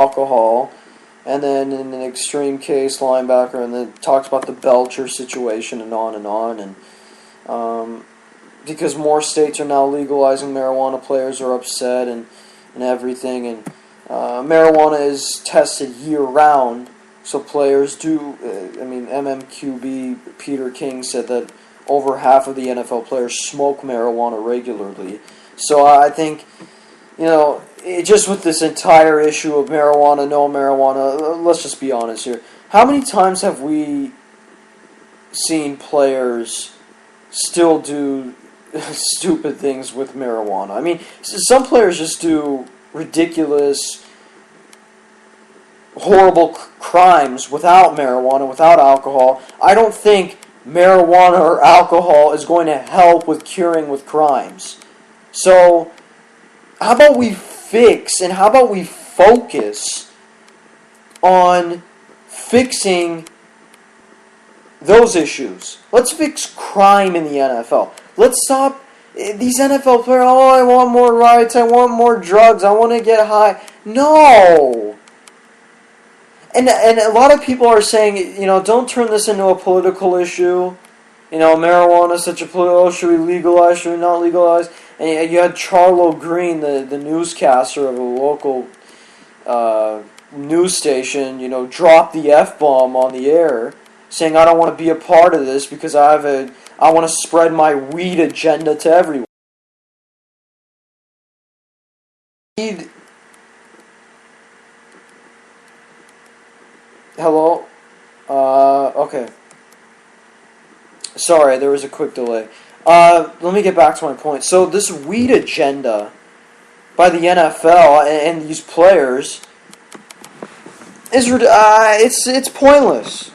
alcohol, and then in an extreme case, linebacker, and then talks about the Belcher situation and on, and because more states are now legalizing marijuana, players are upset and everything, and marijuana is tested year-round, so players do, MMQB Peter King said that over half of the NFL players smoke marijuana regularly. So I think, just with this entire issue of marijuana, no marijuana, let's just be honest here. How many times have we seen players still do stupid things with marijuana? I mean, some players just do ridiculous, horrible crimes without marijuana, without alcohol. I don't think marijuana or alcohol is going to help with curing with crimes. So, how about we fix and how about we focus on fixing those issues? Let's fix crime in the NFL. Let's stop these NFL players. Oh, I want more riots. I want more drugs. I want to get high. No. And a lot of people are saying, don't turn this into a political issue. Marijuana is such a political. Should we legalize? Should we not legalize? And you had Charlo Green, the newscaster of a local news station, drop the F-bomb on the air, saying, I don't want to be a part of this because I want to spread my weed agenda to everyone. Hello? Okay. Sorry, there was a quick delay. Let me get back to my point. So this weed agenda by the NFL and these players is it's pointless.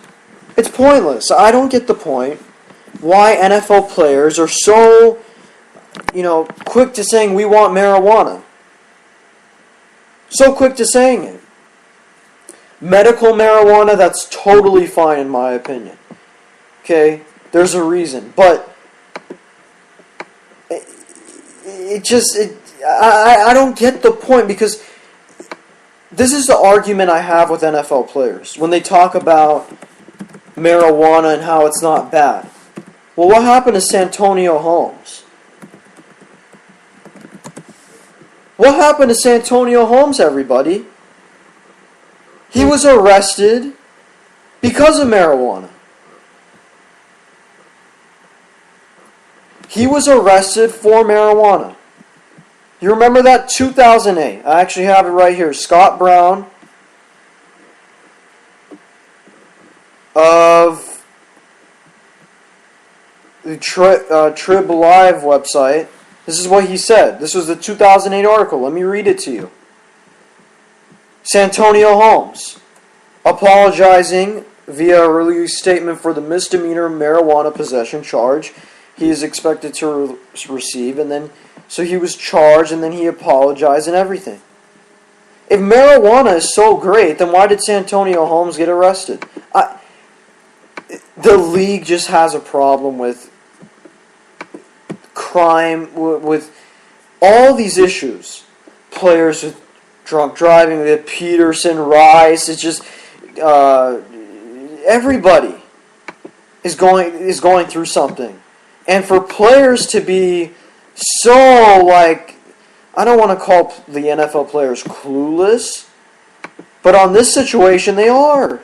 It's pointless. I don't get the point why NFL players are so quick to saying we want marijuana. So quick to saying it. Medical marijuana, that's totally fine in my opinion. Okay? There's a reason. But I don't get the point, because this is the argument I have with NFL players when they talk about marijuana and how it's not bad. Well, what happened to Santonio Holmes? What happened to Santonio Holmes, everybody? He was arrested because of marijuana. He was arrested for marijuana. You remember that? 2008. I actually have it right here. Scott Brown of the Trib Live website. This is what he said. This was the 2008 article. Let me read it to you. Santonio Holmes apologizing via a release statement for the misdemeanor marijuana possession charge he is expected to receive, and then so he was charged, and then he apologized and everything. If marijuana is so great, then why did Santonio Holmes get arrested? The league just has a problem with crime, with all these issues. Players with drunk driving, with Peterson, Rice. It's just everybody is going through something, and for players to be so, I don't want to call the NFL players clueless, but on this situation they are.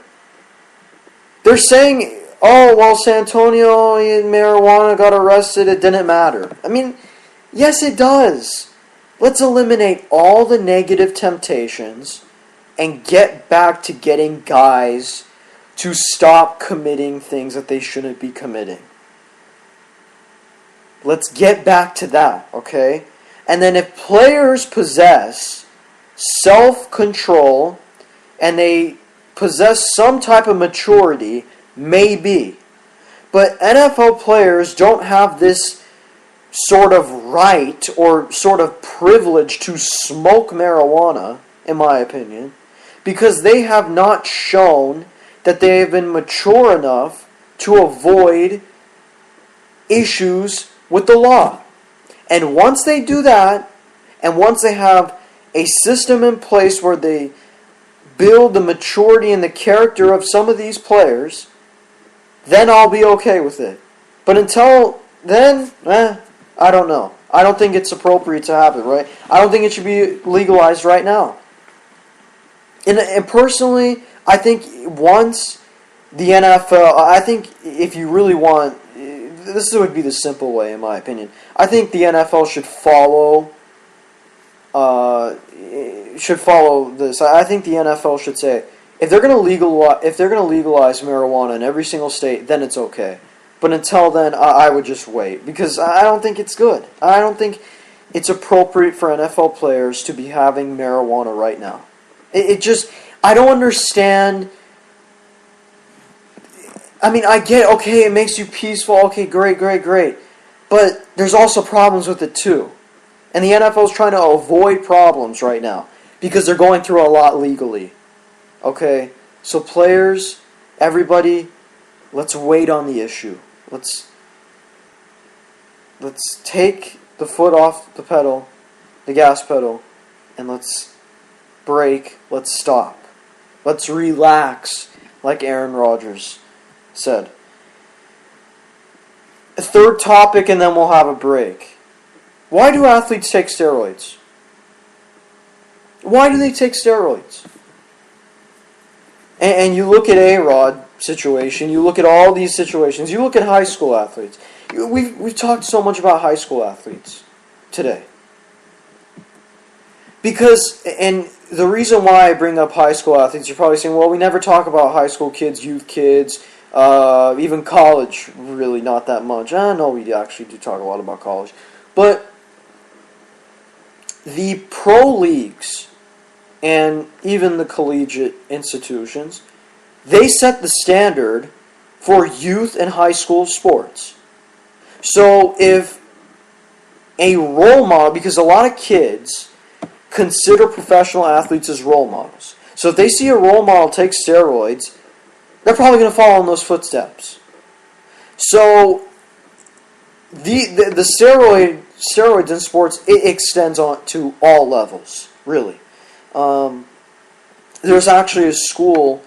They're saying, oh, well, Santonio marijuana got arrested, it didn't matter. I mean, yes, it does. Let's eliminate all the negative temptations and get back to getting guys to stop committing things that they shouldn't be committing. Let's get back to that, okay? And then if players possess self-control and they possess some type of maturity, maybe. But NFL players don't have this sort of right or sort of privilege to smoke marijuana, in my opinion, because they have not shown that they have been mature enough to avoid issues with the law. And once they do that, and once they have a system in place where they build the maturity and the character of some of these players, then I'll be okay with it. But until then, I don't know. I don't think it's appropriate to have it, right? I don't think it should be legalized right now. And personally, I think once the NFL, I think if you really want, this would be the simple way, in my opinion. I think the NFL should follow this. I think the NFL should say if they're going to legalize marijuana in every single state, then it's okay. But until then, I would just wait because I don't think it's good. I don't think it's appropriate for NFL players to be having marijuana right now. I don't understand. I mean, I get, okay, it makes you peaceful, okay, great. But there's also problems with it too. And the NFL is trying to avoid problems right now because they're going through a lot legally. Okay? So players, everybody, let's wait on the issue. Let's take the foot off the pedal, the gas pedal, and let's brake, let's stop. Let's relax, like Aaron Rodgers said. A third topic, and then we'll have a break. Why do athletes take steroids? Why do they take steroids? And you look at A-Rod situation, you look at all these situations, you look at high school athletes. We've talked so much about high school athletes today. Because, and the reason why I bring up high school athletes, you're probably saying, well, we never talk about high school kids, youth kids, even college, really not that much. No, we actually do talk a lot about college. But the pro leagues and even the collegiate institutions, they set the standard for youth and high school sports. So if a role model, because a lot of kids consider professional athletes as role models. So if they see a role model take steroids, they're probably going to follow in those footsteps. So the steroids in sports, it extends on to all levels, really. There's actually a school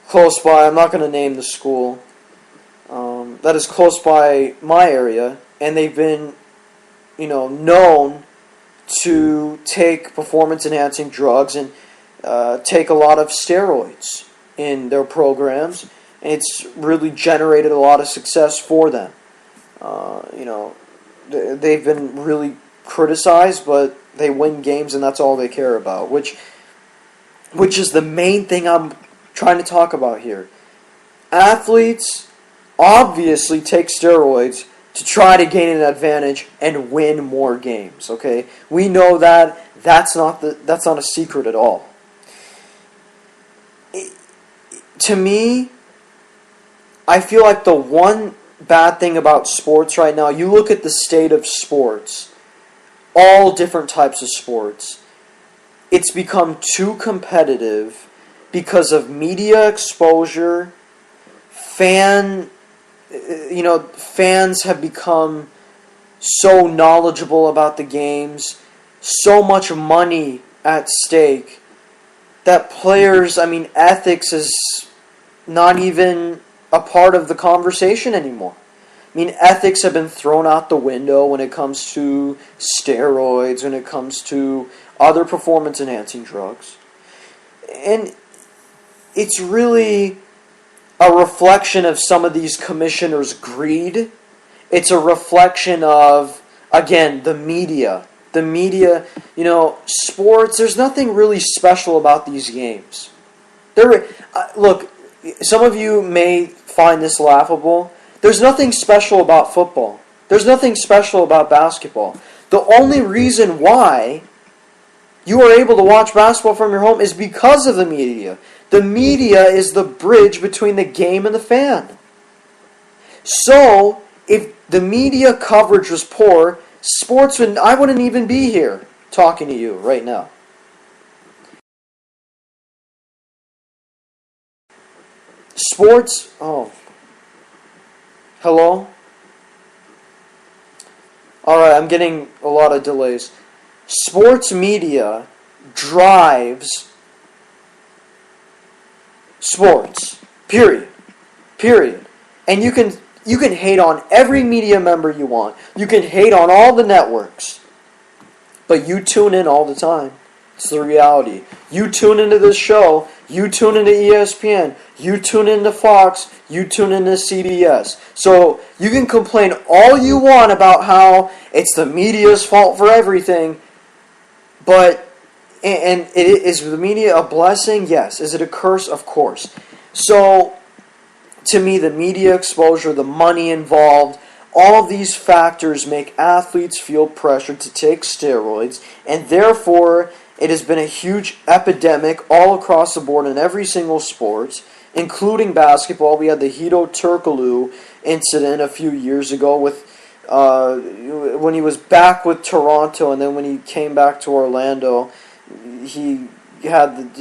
close by, I'm not going to name the school, that is close by my area, and they've been, known to take performance-enhancing drugs and take a lot of steroids in their programs, and it's really generated a lot of success for them. They've been really criticized, but they win games, and that's all they care about, which is the main thing I'm trying to talk about here. Athletes obviously take steroids to try to gain an advantage and win more games, okay? We know that. That's not a secret at all. To me, I feel like the one bad thing about sports right now, you look at the state of sports, all different types of sports, it's become too competitive because of media exposure. Fans have become so knowledgeable about the games, so much money at stake, that players, ethics is not even a part of the conversation anymore. Ethics have been thrown out the window when it comes to steroids, when it comes to other performance-enhancing drugs. And it's really a reflection of some of these commissioners' greed. It's a reflection of, again, the media. The media, sports, there's nothing really special about these games. Look, some of you may find this laughable. There's nothing special about football. There's nothing special about basketball. The only reason why you are able to watch basketball from your home is because of the media. The media is the bridge between the game and the fan. So, if the media coverage was poor, I wouldn't even be here talking to you right now. Sports, hello? Alright, I'm getting a lot of delays. Sports media drives sports. Period. Period. And you can hate on every media member you want. You can hate on all the networks. But you tune in all the time. It's the reality. You tune into this show. You tune into ESPN. You tune into Fox. You tune into CBS. So you can complain all you want about how it's the media's fault for everything. But, and is the media a blessing? Yes. Is it a curse? Of course. So, to me, the media exposure, the money involved, all of these factors make athletes feel pressured to take steroids, and therefore it has been a huge epidemic all across the board in every single sport, including basketball. We had the Hedo Turkoglu incident a few years ago with when he was back with Toronto, and then when he came back to Orlando, he had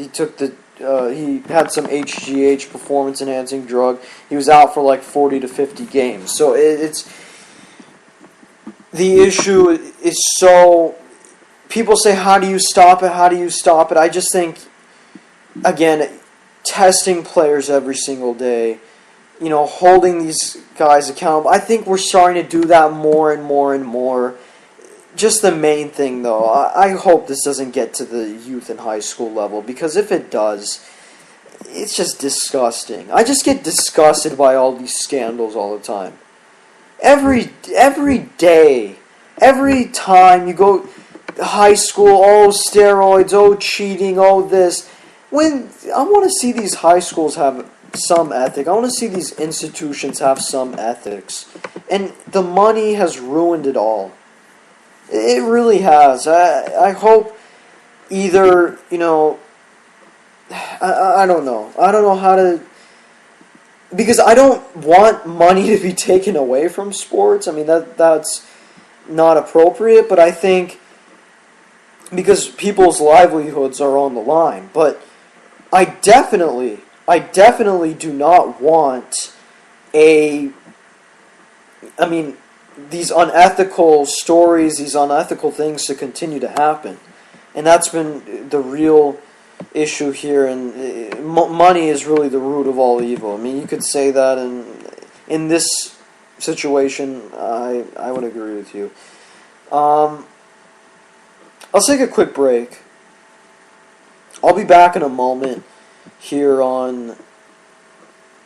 some HGH, performance enhancing drug. He was out for like 40 to 50 games. So it's the issue is so. People say, how do you stop it? How do you stop it? I just think, again, testing players every single day, holding these guys accountable. I think we're starting to do that more and more and more. Just the main thing, though, I hope this doesn't get to the youth and high school level, because if it does, it's just disgusting. I just get disgusted by all these scandals all the time. Every day, every time you go high school, oh, steroids, oh, cheating, oh, this. When I want to see these high schools have some ethic. I want to see these institutions have some ethics. And the money has ruined it all. It really has. I hope either, I don't know. I don't know how to... Because I don't want money to be taken away from sports. I mean, that's not appropriate, but I think because people's livelihoods are on the line. But I definitely do not want these unethical stories, these unethical things to continue to happen. And that's been the real issue here, and money is really the root of all evil. I mean, you could say that in this situation, I would agree with you. I'll take a quick break. I'll be back in a moment here on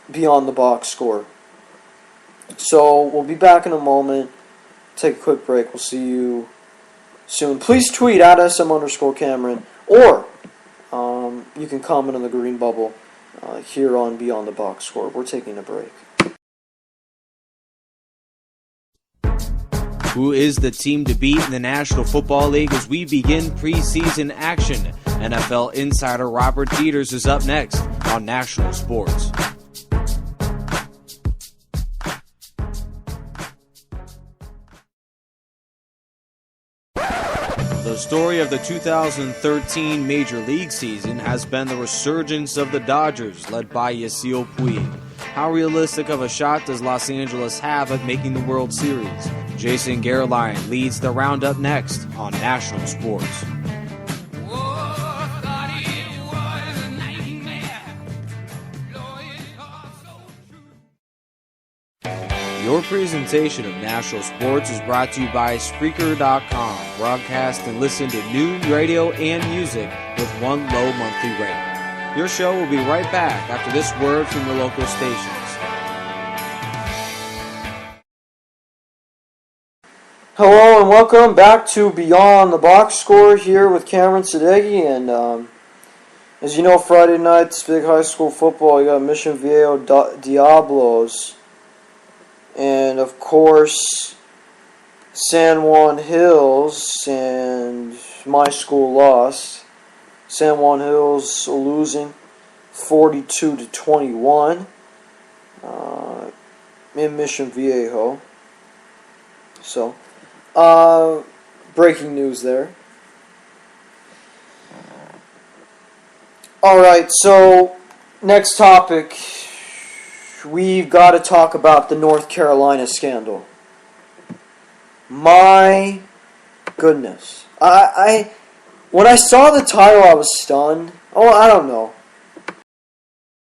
Beyond the Box Score. So we'll be back in a moment. Take a quick break. We'll see you soon. Please tweet at SM_Cameron, or you can comment on the green bubble here on Beyond the Box Score. We're taking a break. Who is the team to beat in the National Football League as we begin preseason action? NFL insider Robert Dieters is up next on National Sports. The story of the 2013 Major League season has been the resurgence of the Dodgers, led by Yasiel Puig. How realistic of a shot does Los Angeles have at making the World Series? Jason Gerline leads the roundup next on National Sports. Your presentation of National Sports is brought to you by Spreaker.com. Broadcast and listen to news, radio, and music with one low monthly rate. Your show will be right back after this word from your local stations. Hello and welcome back to Beyond the Box Score here with Cameron Sadeghi. And as you know, Friday night's big high school football. You got Mission Viejo Diablos. And, of course, San Juan Hills, and my school lost. San Juan Hills losing 42-21 in Mission Viejo. So, breaking news there. Alright, so, next topic. We've got to talk about the North Carolina scandal. My goodness. When I saw the title, I was stunned. Oh, I don't know.